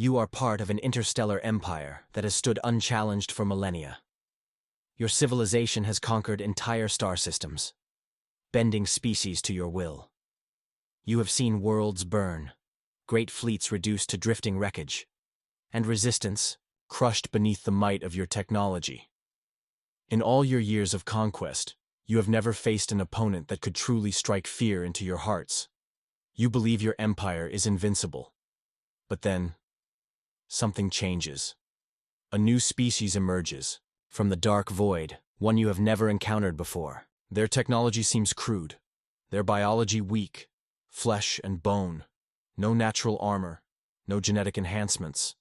You are part of an interstellar empire that has stood unchallenged for millennia. Your civilization has conquered entire star systems, bending species to your will. You have seen worlds burn, great fleets reduced to drifting wreckage, and resistance crushed beneath the might of your technology. In all your years of conquest, you have never faced an opponent that could truly strike fear into your hearts. You believe your empire is invincible. But then, something changes. A new species emerges. From the dark void, one you have never encountered before. Their technology seems crude, their biology weak, flesh and bone, no natural armor, no genetic enhancements.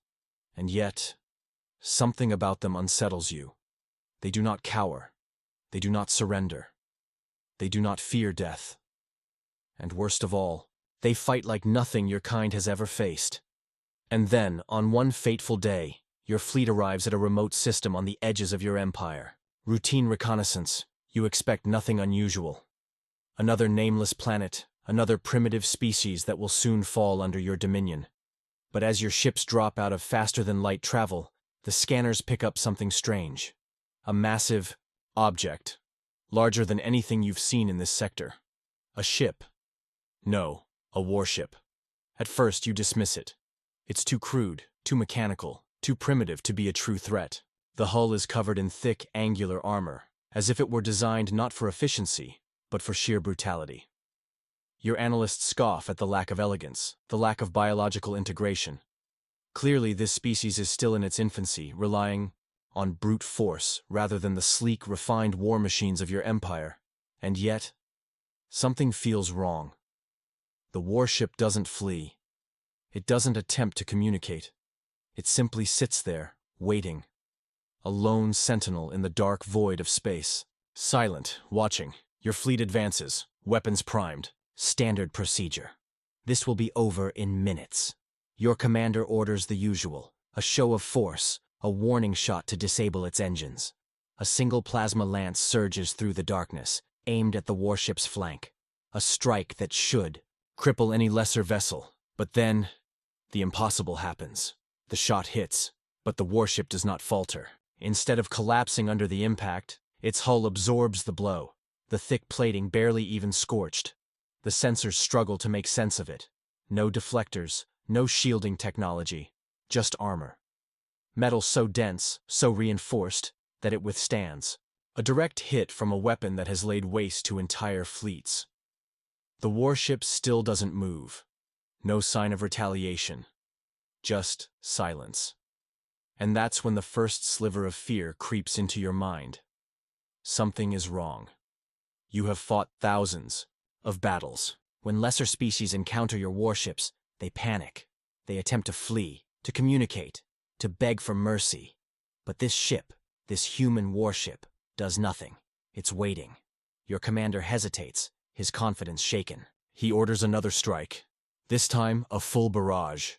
And yet, something about them unsettles you. They do not cower. They do not surrender. They do not fear death. And worst of all, they fight like nothing your kind has ever faced. And then, on one fateful day, your fleet arrives at a remote system on the edges of your empire. Routine reconnaissance, you expect nothing unusual. Another nameless planet, another primitive species that will soon fall under your dominion. But as your ships drop out of faster-than-light travel, the scanners pick up something strange. A massive object, larger than anything you've seen in this sector. A ship. No, a warship. At first you dismiss it. It's too crude, too mechanical, too primitive to be a true threat. The hull is covered in thick, angular armor, as if it were designed not for efficiency, but for sheer brutality. Your analysts scoff at the lack of elegance, the lack of biological integration. Clearly, this species is still in its infancy, relying on brute force rather than the sleek, refined war machines of your empire. And yet, something feels wrong. The warship doesn't flee. It doesn't attempt to communicate. It simply sits there, waiting. A lone sentinel in the dark void of space. Silent, watching. Your fleet advances, weapons primed. Standard procedure. This will be over in minutes. Your commander orders the usual. A show of force, a warning shot to disable its engines. A single plasma lance surges through the darkness, aimed at the warship's flank. A strike that should cripple any lesser vessel. But then, the impossible happens. The shot hits, but the warship does not falter. Instead of collapsing under the impact, its hull absorbs the blow, the thick plating barely even scorched. The sensors struggle to make sense of it. No deflectors, no shielding technology, just armor. Metal so dense, so reinforced, that it withstands. A direct hit from a weapon that has laid waste to entire fleets. The warship still doesn't move. No sign of retaliation. Just silence. And that's when the first sliver of fear creeps into your mind. Something is wrong. You have fought thousands of battles. When lesser species encounter your warships, they panic. They attempt to flee, to communicate, to beg for mercy. But this ship, this human warship, does nothing. It's waiting. Your commander hesitates, his confidence shaken. He orders another strike. This time, a full barrage.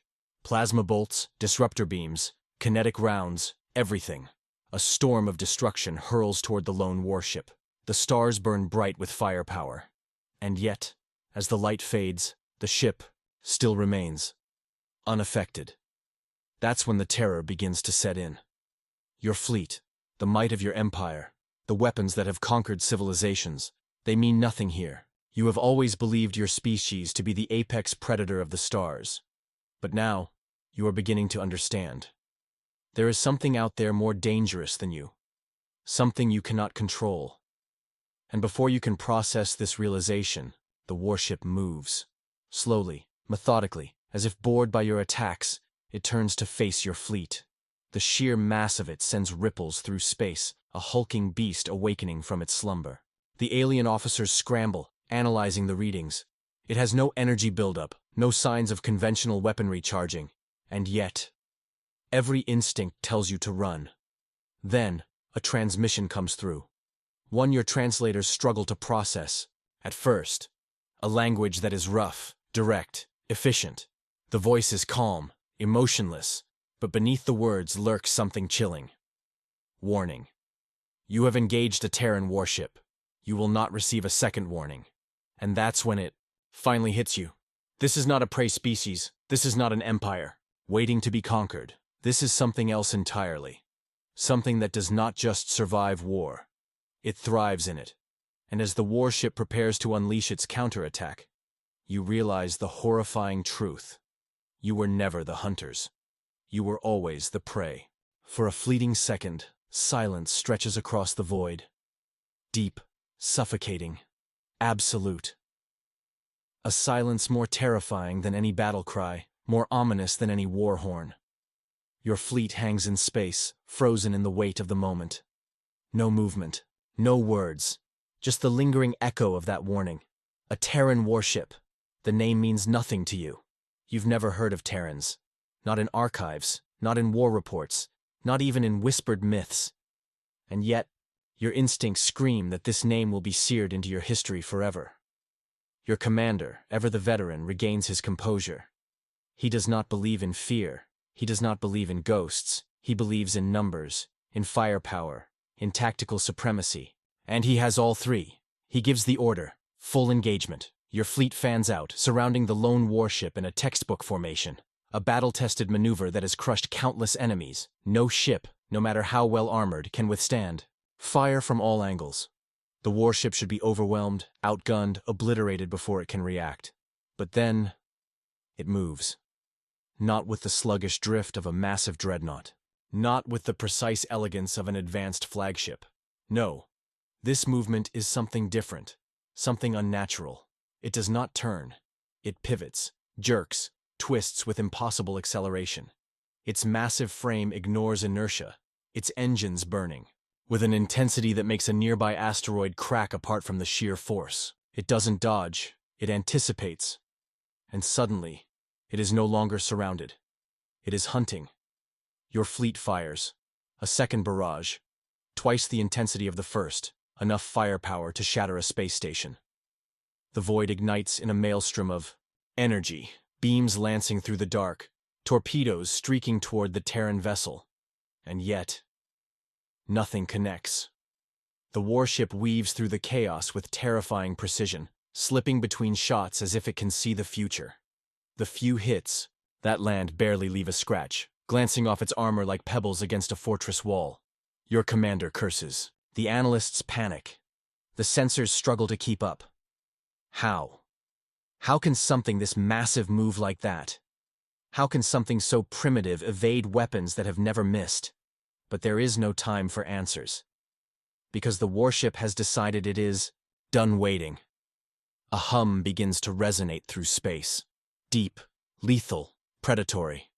Plasma bolts, disruptor beams, kinetic rounds, everything. A storm of destruction hurls toward the lone warship. The stars burn bright with firepower. And yet, as the light fades, the ship still remains, unaffected. That's when the terror begins to set in. Your fleet, the might of your empire, the weapons that have conquered civilizations, they mean nothing here. You have always believed your species to be the apex predator of the stars. But now, you are beginning to understand. There is something out there more dangerous than you. Something you cannot control. And before you can process this realization, the warship moves. Slowly, methodically, as if bored by your attacks, it turns to face your fleet. The sheer mass of it sends ripples through space, a hulking beast awakening from its slumber. The alien officers scramble, analyzing the readings. It has no energy buildup, no signs of conventional weaponry charging. And yet, every instinct tells you to run. Then, a transmission comes through. One your translators struggle to process. At first, a language that is rough, direct, efficient. The voice is calm, emotionless, but beneath the words lurks something chilling. Warning. You have engaged a Terran warship. You will not receive a second warning. And that's when it finally hits you. This is not a prey species. This is not an empire. waiting to be conquered. This is something else entirely. Something that does not just survive war. It thrives in it. And as the warship prepares to unleash its counterattack, you realize the horrifying truth. You were never the hunters. You were always the prey. For a fleeting second, silence stretches across the void. Deep, suffocating, absolute. A silence more terrifying than any battle cry, more ominous than any war horn. Your fleet hangs in space, frozen in the weight of the moment. No movement, no words, just the lingering echo of that warning. A Terran warship. The name means nothing to you. You've never heard of Terrans. Not in archives, not in war reports, not even in whispered myths. And yet, your instincts scream that this name will be seared into your history forever. Your commander, ever the veteran, regains his composure. He does not believe in fear. He does not believe in ghosts. He believes in numbers, in firepower, in tactical supremacy. And he has all three. He gives the order. Full engagement. Your fleet fans out, surrounding the lone warship in a textbook formation. A battle-tested maneuver that has crushed countless enemies. No ship, no matter how well armored, can withstand. Fire from all angles. The warship should be overwhelmed, outgunned, obliterated before it can react. But then, it moves. Not with the sluggish drift of a massive dreadnought. Not with the precise elegance of an advanced flagship. No. This movement is something different. Something unnatural. It does not turn. It pivots, jerks, twists with impossible acceleration. Its massive frame ignores inertia, its engines burning, with an intensity that makes a nearby asteroid crack apart from the sheer force. It doesn't dodge, it anticipates. And suddenly, it is no longer surrounded. It is hunting. Your fleet fires. A second barrage. Twice the intensity of the first, enough firepower to shatter a space station. The void ignites in a maelstrom of energy, beams lancing through the dark, torpedoes streaking toward the Terran vessel. And yet, nothing connects. The warship weaves through the chaos with terrifying precision, slipping between shots as if it can see the future. The few hits that land barely leave a scratch, glancing off its armor like pebbles against a fortress wall. Your commander curses. The analysts panic. The sensors struggle to keep up. How? How can something this massive move like that? How can something so primitive evade weapons that have never missed? But there is no time for answers. Because the warship has decided it is done waiting. A hum begins to resonate through space. Deep, lethal, predatory.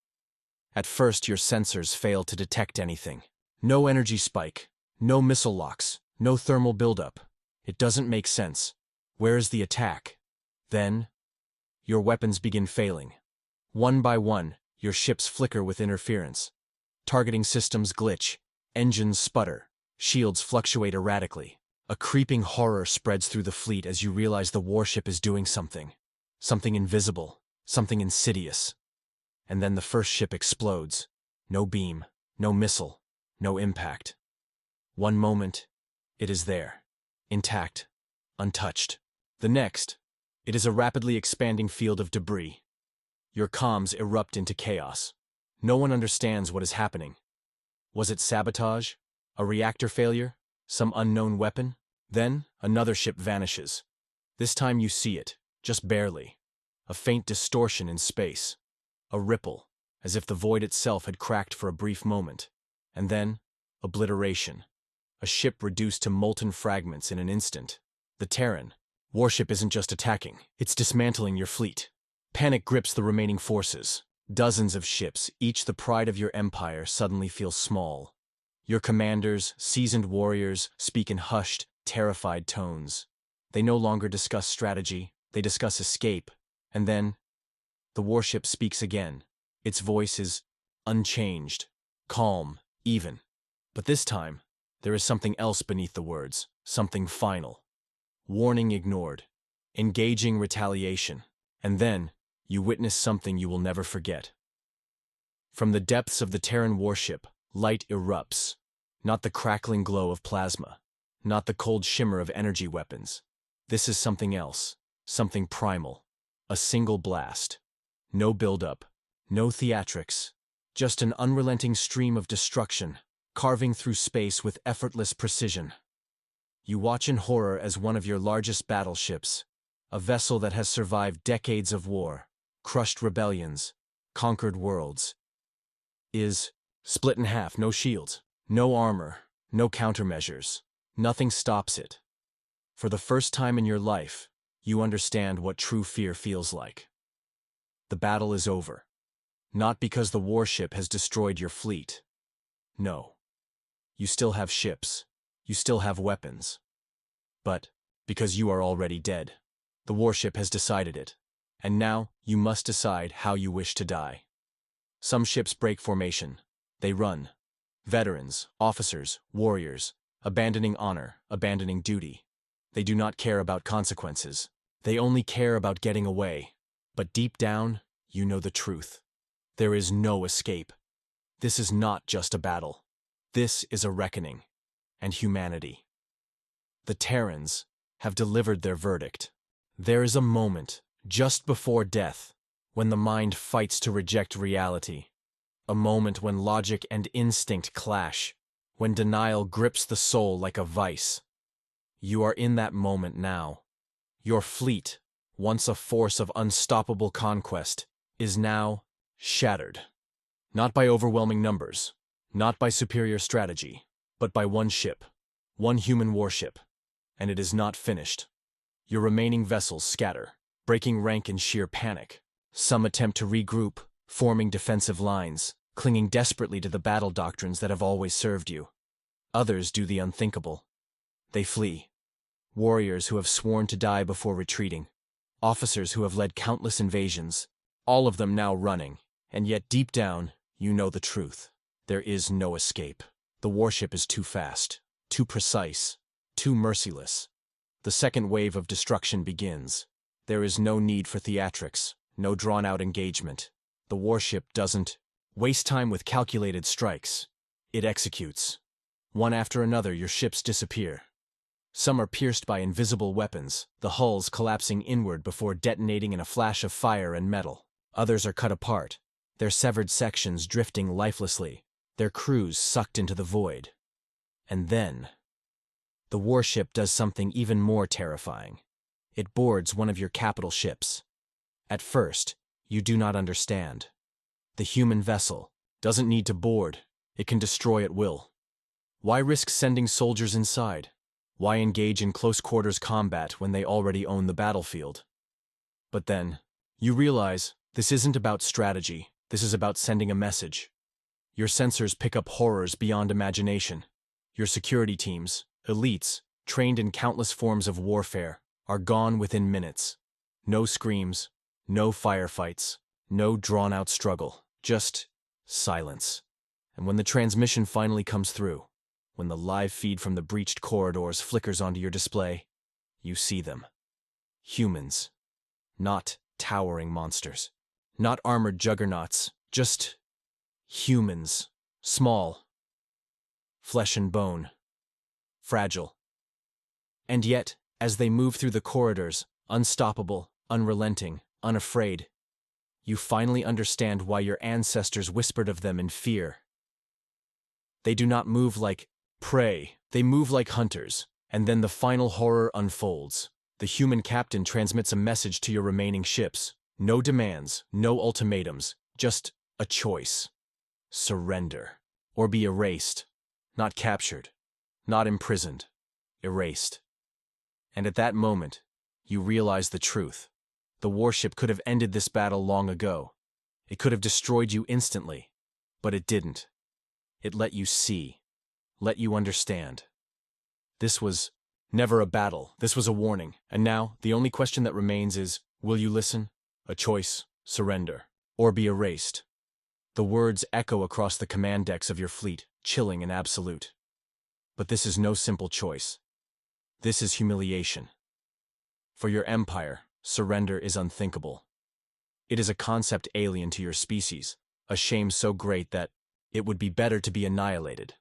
At first, your sensors fail to detect anything. No energy spike, no missile locks, no thermal buildup. It doesn't make sense. Where is the attack? Then, your weapons begin failing. One by one, your ships flicker with interference. Targeting systems glitch, engines sputter, shields fluctuate erratically. A creeping horror spreads through the fleet as you realize the warship is doing something. Something invisible, something insidious. And then the first ship explodes. No beam, no missile, no impact. One moment, it is there, intact, untouched. The next, it is a rapidly expanding field of debris. Your comms erupt into chaos. No one understands what is happening. Was it sabotage? A reactor failure? Some unknown weapon? Then, another ship vanishes. This time you see it, just barely. A faint distortion in space. A ripple, as if the void itself had cracked for a brief moment. And then, obliteration. A ship reduced to molten fragments in an instant. The Terran warship isn't just attacking, it's dismantling your fleet. Panic grips the remaining forces. Dozens of ships, each the pride of your empire, suddenly feel small. Your commanders, seasoned warriors, speak in hushed, terrified tones. They no longer discuss strategy, they discuss escape. And then, the warship speaks again. Its voice is unchanged, calm, even. But this time, there is something else beneath the words, something final. Warning ignored. Engaging retaliation. And then, you witness something you will never forget. From the depths of the Terran warship, light erupts. Not the crackling glow of plasma. Not the cold shimmer of energy weapons. This is something else. Something primal. A single blast. No buildup. No theatrics, just an unrelenting stream of destruction, carving through space with effortless precision. You watch in horror as one of your largest battleships, a vessel that has survived decades of war, crushed rebellions, conquered worlds, is split in half. No shields, no armor, no countermeasures. Nothing stops it. For the first time in your life, you understand what true fear feels like. The battle is over. Not because the warship has destroyed your fleet. No. You still have ships. You still have weapons. But because you are already dead. The warship has decided it. And now you must decide how you wish to die. Some ships break formation. They run. Veterans, officers, warriors, abandoning honor, abandoning duty. They do not care about consequences. They only care about getting away. But deep down, you know the truth. There is no escape. This is not just a battle. This is a reckoning. And humanity. The Terrans have delivered their verdict. There is a moment, just before death, when the mind fights to reject reality. A moment when logic and instinct clash, when denial grips the soul like a vice. You are in that moment now. Your fleet, once a force of unstoppable conquest, is now shattered. Not by overwhelming numbers, not by superior strategy, but by one ship, one human warship. And it is not finished. Your remaining vessels scatter, breaking rank in sheer panic. Some attempt to regroup, forming defensive lines, clinging desperately to the battle doctrines that have always served you. Others do the unthinkable. They flee. Warriors who have sworn to die before retreating. Officers who have led countless invasions. All of them now running. And yet deep down, you know the truth. There is no escape. The warship is too fast, too precise, too merciless. The second wave of destruction begins. There is no need for theatrics, no drawn-out engagement. The warship doesn't waste time with calculated strikes. It executes. One after another, your ships disappear. Some are pierced by invisible weapons, the hulls collapsing inward before detonating in a flash of fire and metal. Others are cut apart, their severed sections drifting lifelessly, their crews sucked into the void. And then, the warship does something even more terrifying. It boards one of your capital ships. At first, you do not understand. The human vessel doesn't need to board. It can destroy at will. Why risk sending soldiers inside? Why engage in close-quarters combat when they already own the battlefield? But then, you realize this isn't about strategy. This is about sending a message. Your sensors pick up horrors beyond imagination. Your security teams, elites, trained in countless forms of warfare, are gone within minutes. No screams, no firefights, no drawn-out struggle, just silence. And when the transmission finally comes through, when the live feed from the breached corridors flickers onto your display, you see them. Humans. Not towering monsters. Not armored juggernauts, just humans. Small. Flesh and bone. Fragile. And yet, as they move through the corridors, unstoppable, unrelenting, unafraid, you finally understand why your ancestors whispered of them in fear. They do not move like prey, they move like hunters, and then the final horror unfolds. The human captain transmits a message to your remaining ships. No demands, no ultimatums, just a choice. Surrender. Or be erased. Not captured. Not imprisoned. Erased. And at that moment, you realize the truth. The warship could have ended this battle long ago. It could have destroyed you instantly. But it didn't. It let you see. Let you understand. This was never a battle. This was a warning. And now, the only question that remains is, will you listen? A choice, surrender, or be erased. The words echo across the command decks of your fleet, chilling and absolute. But this is no simple choice. This is humiliation. For your empire, surrender is unthinkable. It is a concept alien to your species, a shame so great that it would be better to be annihilated.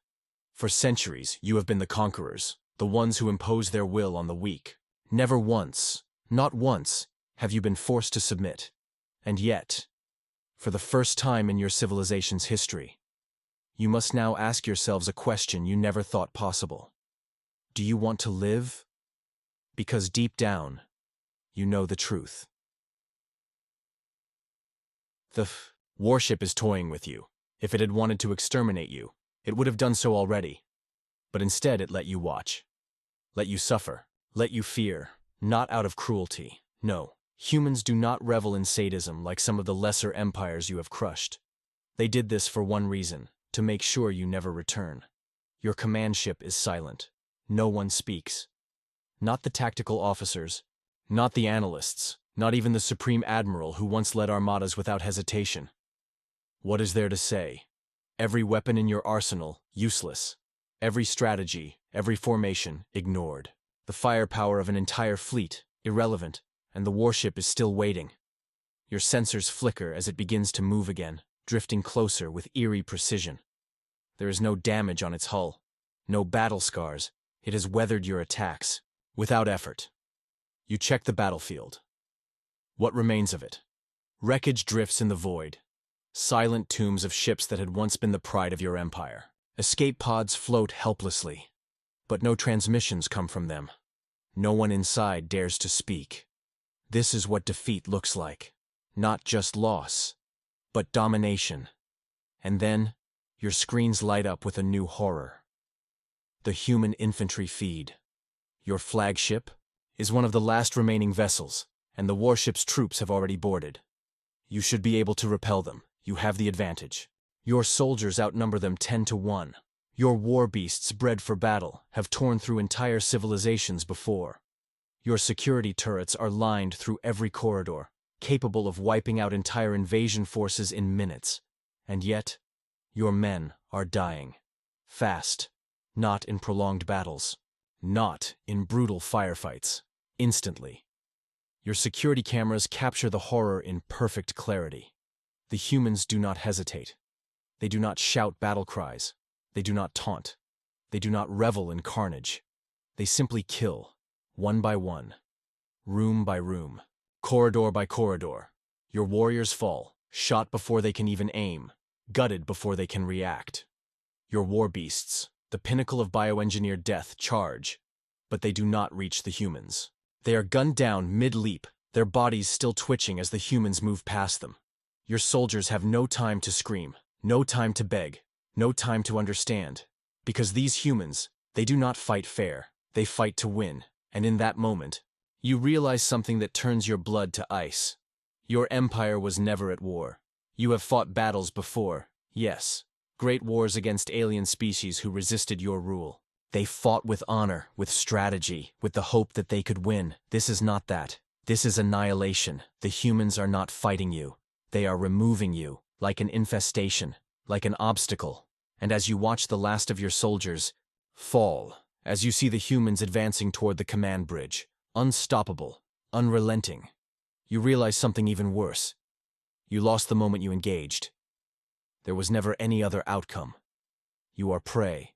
For centuries, you have been the conquerors, the ones who impose their will on the weak. Never once, not once, have you been forced to submit. And yet, For the first time in your civilization's history, you must now ask yourselves a question you never thought possible. Do you want to live? Because deep down, you know the truth. The warship is toying with you. If it had wanted to exterminate you, it would have done so already. But instead it let you watch. Let you suffer. Let you fear. Not out of cruelty. No, humans do not revel in sadism like some of the lesser empires you have crushed. They did this for one reason, to make sure you never return. Your command ship is silent. No one speaks. Not the tactical officers, not the analysts, not even the Supreme Admiral who once led armadas without hesitation. What is there to say? Every weapon in your arsenal, useless. Every strategy, every formation, ignored. The firepower of an entire fleet, irrelevant, and the warship is still waiting. Your sensors flicker as it begins to move again, drifting closer with eerie precision. There is no damage on its hull, no battle scars. It has weathered your attacks, without effort. You check the battlefield. What remains of it? Wreckage drifts in the void. Silent tombs of ships that had once been the pride of your empire. Escape pods float helplessly, but no transmissions come from them. No one inside dares to speak. This is what defeat looks like. Not just loss, but domination. And then, your screens light up with a new horror. The human infantry feed. Your flagship is one of the last remaining vessels, and the warship's troops have already boarded. You should be able to repel them. You have the advantage. Your soldiers outnumber them 10-1. Your war beasts bred for battle have torn through entire civilizations before. Your security turrets are lined through every corridor, capable of wiping out entire invasion forces in minutes. And yet, your men are dying. Fast. Not in prolonged battles. Not in brutal firefights. Instantly. Your security cameras capture the horror in perfect clarity. The humans do not hesitate. They do not shout battle cries. They do not taunt. They do not revel in carnage. They simply kill, one by one, room by room, corridor by corridor. Your warriors fall, shot before they can even aim, gutted before they can react. Your war beasts, the pinnacle of bioengineered death, charge, but they do not reach the humans. They are gunned down mid-leap, their bodies still twitching as the humans move past them. Your soldiers have no time to scream, no time to beg, no time to understand. Because these humans, they do not fight fair, they fight to win. And in that moment, you realize something that turns your blood to ice. Your empire was never at war. You have fought battles before, yes. Great wars against alien species who resisted your rule. They fought with honor, with strategy, with the hope that they could win. This is not that. This is annihilation. The humans are not fighting you. They are removing you, like an infestation, like an obstacle. And as you watch the last of your soldiers fall, as you see the humans advancing toward the command bridge, unstoppable, unrelenting, you realize something even worse. You lost the moment you engaged. There was never any other outcome. You are prey.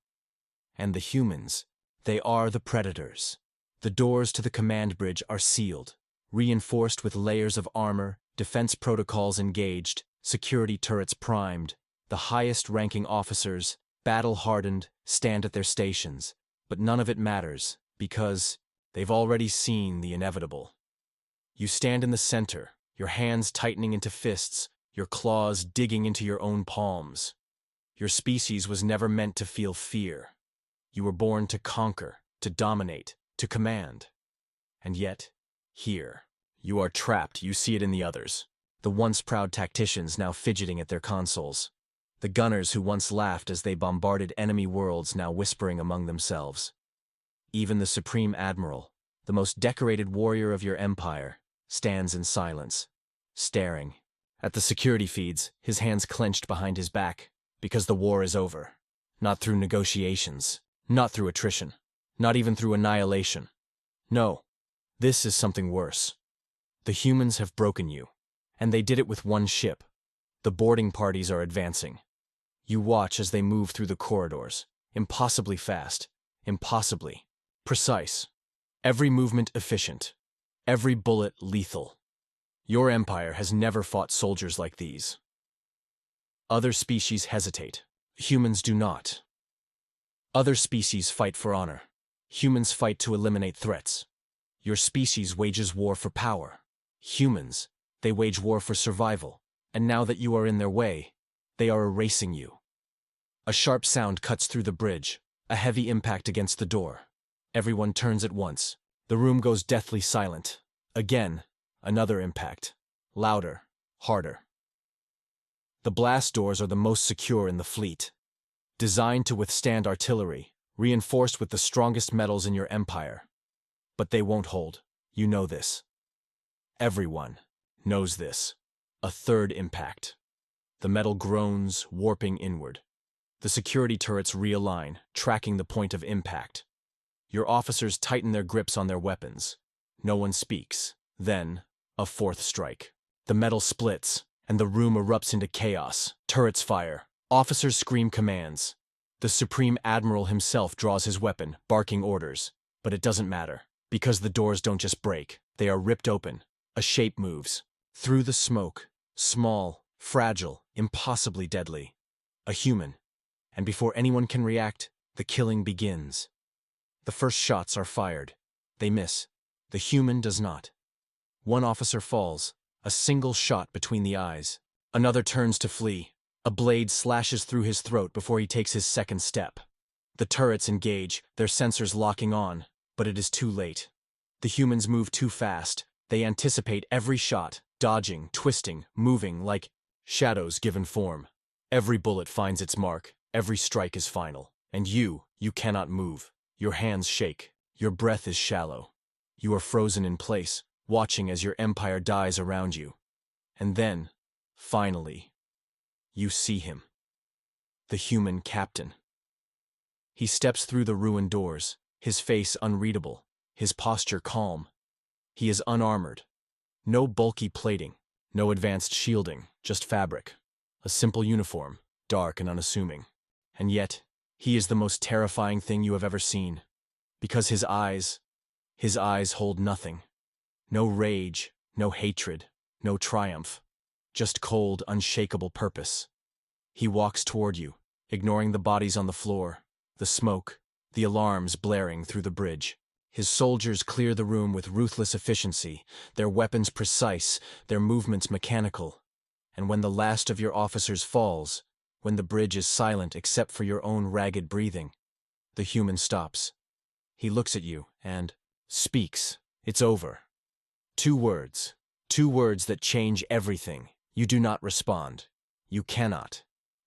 And the humans, they are the predators. The doors to the command bridge are sealed, reinforced with layers of armor, defense protocols engaged, security turrets primed. The highest-ranking officers, battle-hardened, stand at their stations. But none of it matters, because they've already seen the inevitable. You stand in the center, your hands tightening into fists, your claws digging into your own palms. Your species was never meant to feel fear. You were born to conquer, to dominate, to command. And yet, here, you are trapped. You see it in the others. The once proud tacticians now fidgeting at their consoles. The gunners who once laughed as they bombarded enemy worlds now whispering among themselves. Even the Supreme Admiral, the most decorated warrior of your empire, stands in silence, staring at the security feeds, his hands clenched behind his back, because the war is over. Not through negotiations, not through attrition, not even through annihilation. No, this is something worse. The humans have broken you, and they did it with one ship. The boarding parties are advancing. You watch as they move through the corridors, impossibly fast, impossibly precise. Every movement efficient, every bullet lethal. Your empire has never fought soldiers like these. Other species hesitate. Humans do not. Other species fight for honor. Humans fight to eliminate threats. Your species wages war for power. Humans, they wage war for survival. And now that you are in their way, they are erasing you. A sharp sound cuts through the bridge, a heavy impact against the door. Everyone turns at once. The room goes deathly silent. Again, another impact. Louder, harder. The blast doors are the most secure in the fleet. Designed to withstand artillery, reinforced with the strongest metals in your empire. But they won't hold. You know this. Everyone knows this. A third impact. The metal groans, warping inward. The security turrets realign, tracking the point of impact. Your officers tighten their grips on their weapons. No one speaks. Then, a fourth strike. The metal splits, and the room erupts into chaos. Turrets fire. Officers scream commands. The Supreme Admiral himself draws his weapon, barking orders. But it doesn't matter, because the doors don't just break. They are ripped open. A shape moves. Through the smoke. Small, fragile, impossibly deadly. A human. And before anyone can react, the killing begins. The first shots are fired. They miss. The human does not. One officer falls, a single shot between the eyes. Another turns to flee. A blade slashes through his throat before he takes his second step. The turrets engage, their sensors locking on, but it is too late. The humans move too fast. They anticipate every shot, dodging, twisting, moving like shadows given form. Every bullet finds its mark. Every strike is final. And you cannot move. Your hands shake. Your breath is shallow. You are frozen in place, watching as your empire dies around you. And then, finally, you see him. The human captain. He steps through the ruined doors, his face unreadable, his posture calm. He is unarmored. No bulky plating, no advanced shielding, just fabric. A simple uniform, dark and unassuming. And yet, he is the most terrifying thing you have ever seen. Because his eyes hold nothing. No rage, no hatred, no triumph. Just cold, unshakable purpose. He walks toward you, ignoring the bodies on the floor, the smoke, the alarms blaring through the bridge. His soldiers clear the room with ruthless efficiency, their weapons precise, their movements mechanical. And when the last of your officers falls, when the bridge is silent except for your own ragged breathing, the human stops. He looks at you and speaks. It's over. Two words that change everything. You do not respond. You cannot.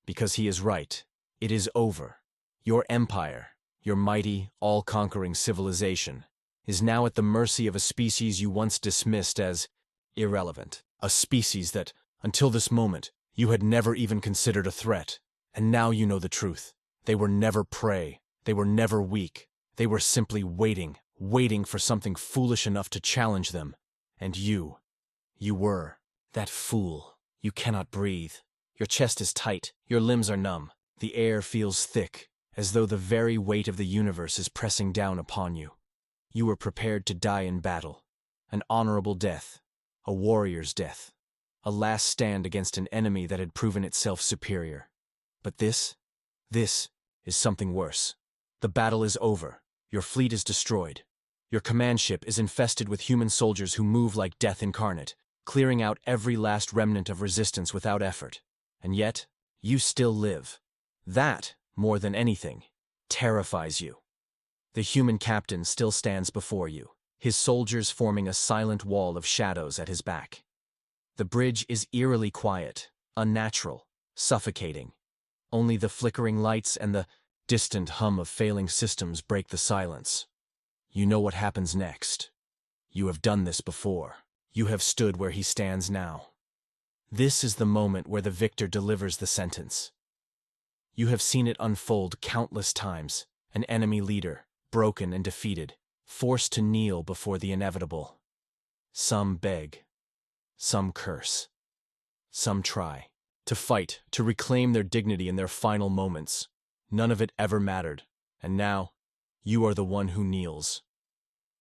Because he is right. It is over. Your empire, your mighty, all-conquering civilization, is now at the mercy of a species you once dismissed as irrelevant. A species that, until this moment, you had never even considered a threat. And now you know the truth. They were never prey. They were never weak. They were simply waiting for something foolish enough to challenge them. And you were that fool. You cannot breathe. Your chest is tight. Your limbs are numb. The air feels thick, as though the very weight of the universe is pressing down upon you. You were prepared to die in battle. An honorable death. A warrior's death. A last stand against an enemy that had proven itself superior. But this is something worse. The battle is over. Your fleet is destroyed. Your command ship is infested with human soldiers who move like death incarnate, clearing out every last remnant of resistance without effort. And yet, you still live. That, more than anything, terrifies you. The human captain still stands before you, his soldiers forming a silent wall of shadows at his back. The bridge is eerily quiet, unnatural, suffocating. Only the flickering lights and the distant hum of failing systems break the silence. You know what happens next. You have done this before. You have stood where he stands now. This is the moment where the victor delivers the sentence. You have seen it unfold countless times, an enemy leader, broken and defeated, forced to kneel before the inevitable. Some beg. Some curse. Some try. To fight, to reclaim their dignity in their final moments. None of it ever mattered, and now, you are the one who kneels.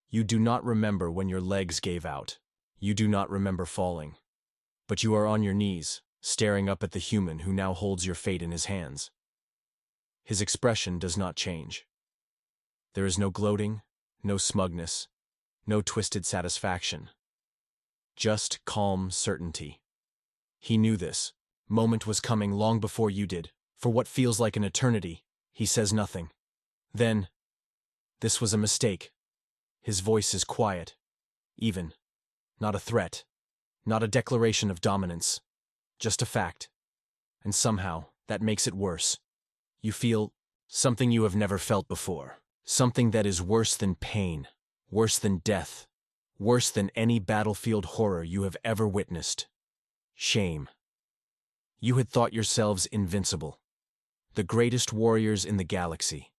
You do not remember when your legs gave out. You do not remember falling. But you are on your knees, staring up at the human who now holds your fate in his hands. His expression does not change. There is no gloating, no smugness, no twisted satisfaction. Just calm certainty. He knew this moment was coming long before you did. For what feels like an eternity, he says nothing. Then, this was a mistake. His voice is quiet, even. Not a threat, not a declaration of dominance, just a fact. And somehow, that makes it worse. You feel something you have never felt before. Something that is worse than pain, worse than death, worse than any battlefield horror you have ever witnessed. Shame. You had thought yourselves invincible, the greatest warriors in the galaxy,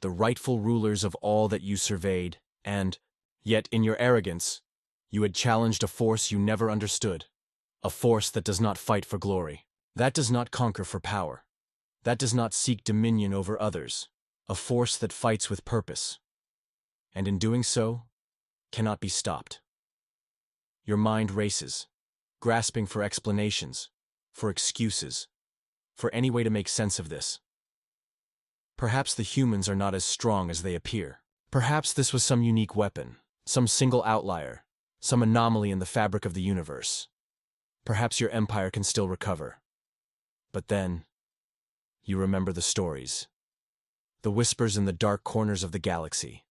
the rightful rulers of all that you surveyed, and, yet in your arrogance, you had challenged a force you never understood, a force that does not fight for glory, that does not conquer for power, that does not seek dominion over others, a force that fights with purpose, and in doing so, cannot be stopped. Your mind races, grasping for explanations, for excuses, for any way to make sense of this. Perhaps the humans are not as strong as they appear. Perhaps this was some unique weapon, some single outlier, some anomaly in the fabric of the universe. Perhaps your empire can still recover. But then, you remember the stories. The whispers in the dark corners of the galaxy.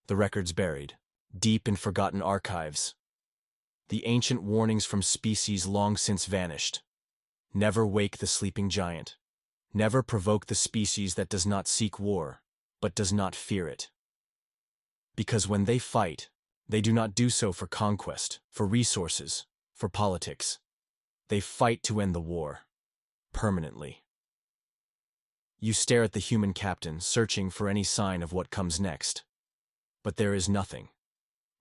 The records buried, deep in forgotten archives. The ancient warnings from species long since vanished. Never wake the sleeping giant. Never provoke the species that does not seek war, but does not fear it. Because when they fight, they do not do so for conquest, for resources, for politics. They fight to end the war, permanently. You stare at the human captain, searching for any sign of what comes next. But there is nothing.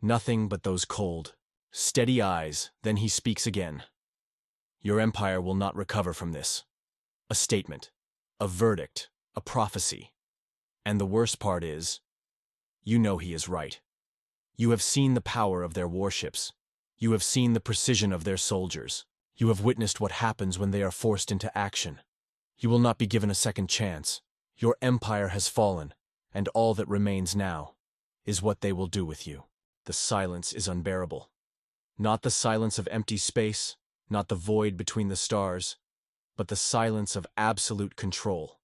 Nothing but those cold, steady eyes. Then he speaks again. Your empire will not recover from this. A statement, a verdict, a prophecy. And the worst part is, you know he is right. You have seen the power of their warships. You have seen the precision of their soldiers. You have witnessed what happens when they are forced into action. You will not be given a second chance. Your empire has fallen, and all that remains now is what they will do with you. The silence is unbearable. Not the silence of empty space, not the void between the stars, but the silence of absolute control.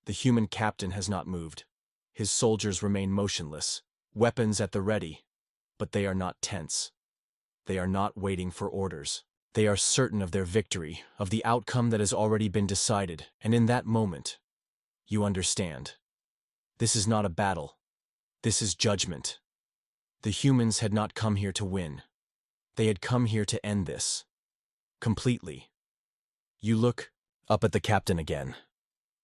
The human captain has not moved. His soldiers remain motionless, weapons at the ready, but they are not tense. They are not waiting for orders. They are certain of their victory, of the outcome that has already been decided, and in that moment, you understand. This is not a battle. This is judgment. The humans had not come here to win. They had come here to end this. Completely. You look up at the captain again.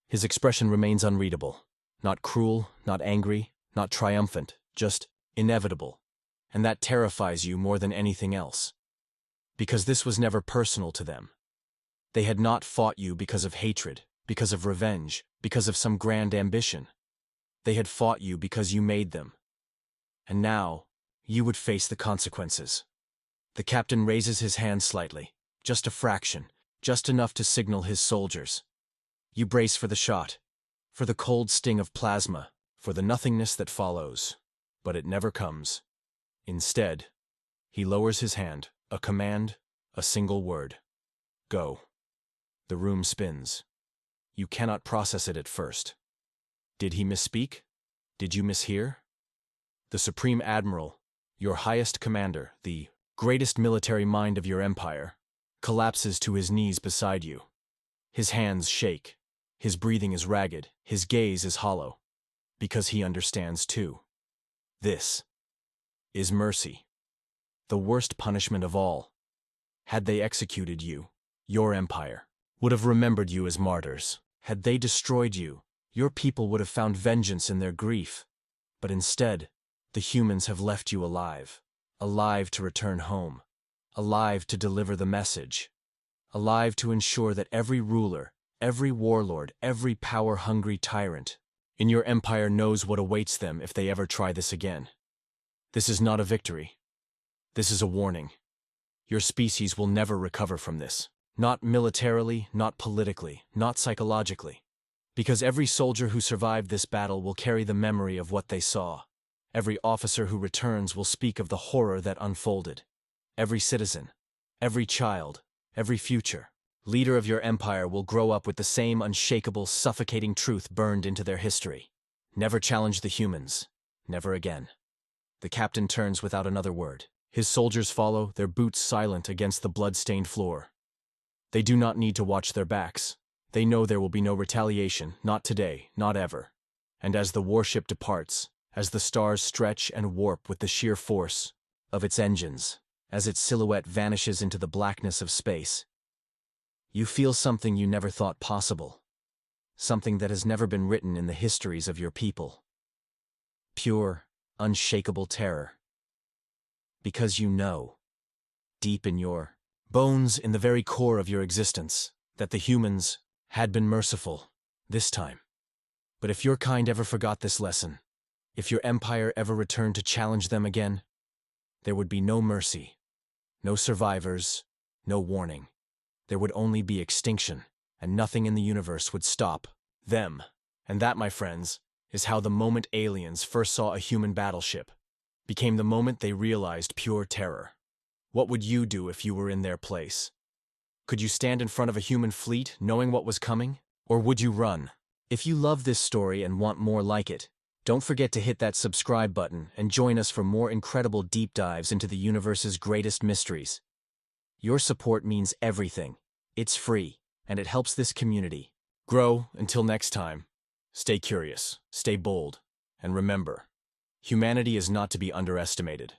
His expression remains unreadable. Not cruel, not angry, not triumphant, just inevitable. And that terrifies you more than anything else. Because this was never personal to them. They had not fought you because of hatred, because of revenge, because of some grand ambition. They had fought you because you made them. And now, you would face the consequences. The captain raises his hand slightly, just a fraction, just enough to signal his soldiers. You brace for the shot, for the cold sting of plasma, for the nothingness that follows. But it never comes. Instead, he lowers his hand, a command, a single word. Go. The room spins. You cannot process it at first. Did he misspeak? Did you mishear? The Supreme Admiral, your highest commander, the greatest military mind of your empire, collapses to his knees beside you. His hands shake. His breathing is ragged. His gaze is hollow. Because he understands too. This is mercy. The worst punishment of all. Had they executed you, your empire would have remembered you as martyrs. Had they destroyed you, your people would have found vengeance in their grief. But instead, the humans have left you alive. Alive to return home. Alive to deliver the message. Alive to ensure that every ruler, every warlord, every power-hungry tyrant in your empire knows what awaits them if they ever try this again. This is not a victory. This is a warning. Your species will never recover from this. Not militarily, not politically, not psychologically. Because every soldier who survived this battle will carry the memory of what they saw. Every officer who returns will speak of the horror that unfolded. Every citizen, every child, every future leader of your empire will grow up with the same unshakable, suffocating truth burned into their history. Never challenge the humans. Never again. The captain turns without another word. His soldiers follow, their boots silent against the blood-stained floor. They do not need to watch their backs. They know there will be no retaliation, not today, not ever. And as the warship departs, as the stars stretch and warp with the sheer force of its engines, as its silhouette vanishes into the blackness of space, you feel something you never thought possible. Something that has never been written in the histories of your people. Pure, unshakable terror. Because you know, deep in your bones, in the very core of your existence, that the humans had been merciful this time. But if your kind ever forgot this lesson, if your empire ever returned to challenge them again, there would be no mercy, no survivors, no warning. There would only be extinction, and nothing in the universe would stop them. And that, my friends, is how the moment aliens first saw a human battleship became the moment they realized pure terror. What would you do if you were in their place? Could you stand in front of a human fleet knowing what was coming? Or would you run? If you love this story and want more like it, don't forget to hit that subscribe button and join us for more incredible deep dives into the universe's greatest mysteries. Your support means everything. It's free, and it helps this community grow. Until next time, stay curious, stay bold, and remember, humanity is not to be underestimated.